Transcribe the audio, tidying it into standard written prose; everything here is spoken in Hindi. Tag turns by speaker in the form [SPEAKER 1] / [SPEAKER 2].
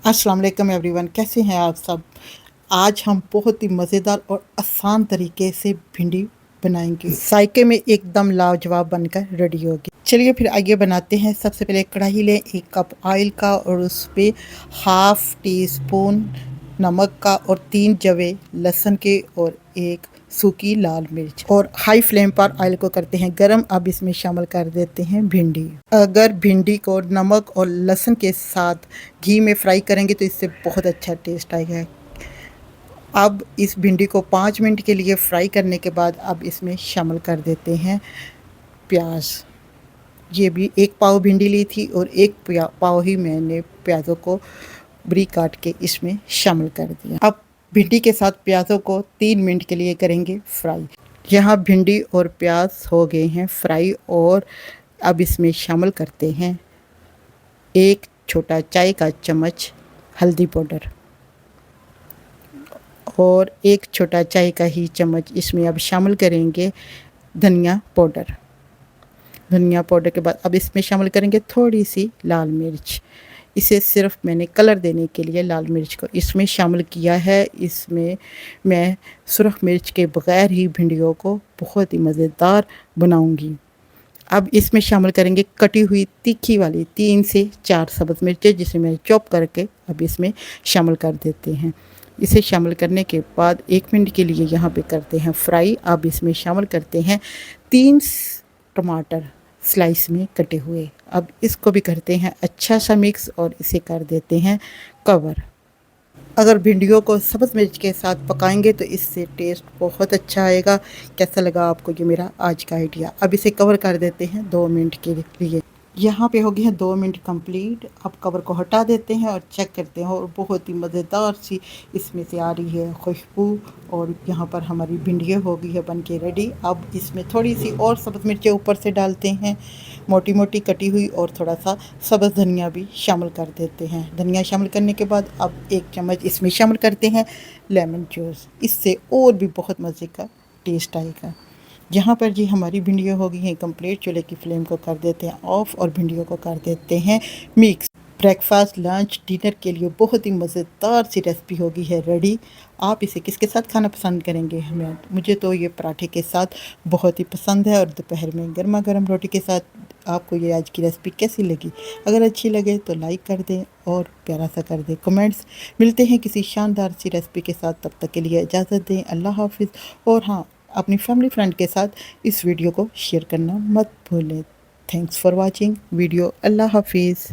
[SPEAKER 1] अस्सलाम वालेकुम एवरीवन, कैसे हैं आप सब। आज हम बहुत ही मज़ेदार और आसान तरीके से भिंडी बनाएंगे। जायके में एकदम लाजवाब बनकर रेडी होगी। चलिए फिर आगे बनाते हैं। सबसे पहले कढ़ाई लें 1 कप ऑयल का और उस पर हाफ़ टी स्पून नमक का और 3 जवे लहसुन के और 1 सूखी लाल मिर्च और हाई फ्लेम पर ऑयल को करते हैं गरम। अब इसमें शामिल कर देते हैं भिंडी। अगर भिंडी को नमक और लहसुन के साथ घी में फ्राई करेंगे तो इससे बहुत अच्छा टेस्ट आएगा। अब इस भिंडी को 5 मिनट के लिए फ्राई करने के बाद अब इसमें शामिल कर देते हैं प्याज। ये भी 1 पाव भिंडी ली थी और 1 पाव ही मैंने प्याज़ों को बारीक काट के इसमें शामिल कर दिया। अब भिंडी के साथ प्याज़ों को 3 मिनट के लिए करेंगे फ्राई। यहाँ भिंडी और प्याज हो गए हैं फ्राई और अब इसमें शामिल करते हैं 1 छोटा चाय का चम्मच हल्दी पाउडर और 1 छोटा चाय का ही चम्मच इसमें अब शामिल करेंगे धनिया पाउडर। धनिया पाउडर के बाद अब इसमें शामिल करेंगे थोड़ी सी लाल मिर्च। इसे सिर्फ मैंने कलर देने के लिए लाल मिर्च को इसमें शामिल किया है। इसमें मैं सुरख मिर्च के बग़ैर ही भिंडियों को बहुत ही मज़ेदार बनाऊंगी। अब इसमें शामिल करेंगे कटी हुई तीखी वाली 3 से 4 सब्ज़ मिर्चें जिसे मैं चॉप करके अब इसमें शामिल कर देते हैं। इसे शामिल करने के बाद 1 मिनट के लिए यहाँ पे करते हैं फ्राई। अब इसमें शामिल करते हैं 3 टमाटर स्लाइस में कटे हुए। अब इसको भी करते हैं अच्छा सा मिक्स और इसे कर देते हैं कवर। अगर भिंडियों को सब्ज़ मिर्च के साथ पकाएंगे तो इससे टेस्ट बहुत अच्छा आएगा। कैसा लगा आपको ये मेरा आज का आइडिया। अब इसे कवर कर देते हैं 2 मिनट के लिए। यहाँ पे हो गए हैं 2 मिनट कंप्लीट। अब कवर को हटा देते हैं और चेक करते हैं और बहुत ही मज़ेदार सी इसमें से आ रही है खुशबू और यहाँ पर हमारी भिंडियाँ हो गई है बन के रेडी। अब इसमें थोड़ी सी और सब्ज़ मिर्चें ऊपर से डालते हैं मोटी मोटी कटी हुई और थोड़ा सा सब्ज़ धनिया भी शामिल कर देते हैं। धनिया शामिल करने के बाद अब 1 चम्मच इसमें शामिल करते हैं लेमन जूस। इससे और भी बहुत मज़े का टेस्ट आएगा। यहाँ पर जी हमारी भिंडियाँ हो गई हैं कंप्लीट। चूल्हे की फ्लेम को कर देते हैं ऑफ और भिंडियों को कर देते हैं मिक्स। ब्रेकफास्ट लंच डिनर के लिए बहुत ही मज़ेदार सी रेसिपी होगी है रेडी। आप इसे किसके साथ खाना पसंद करेंगे। मुझे तो ये पराठे के साथ बहुत ही पसंद है और दोपहर में गर्मा गर्म रोटी के साथ। आपको ये आज की रेसिपी कैसी लगी। अगर अच्छी लगे तो लाइक कर दें और प्यारा सा कर दें कमेंट्स। मिलते हैं किसी शानदार सी रेसिपी के साथ, तब तक के लिए इजाज़त दें। अल्लाह हाफिज़। और हाँ, अपनी फैमिली फ्रेंड के साथ इस वीडियो को शेयर करना मत भूलें। Thanks for watching video. अल्लाह हाफिज़।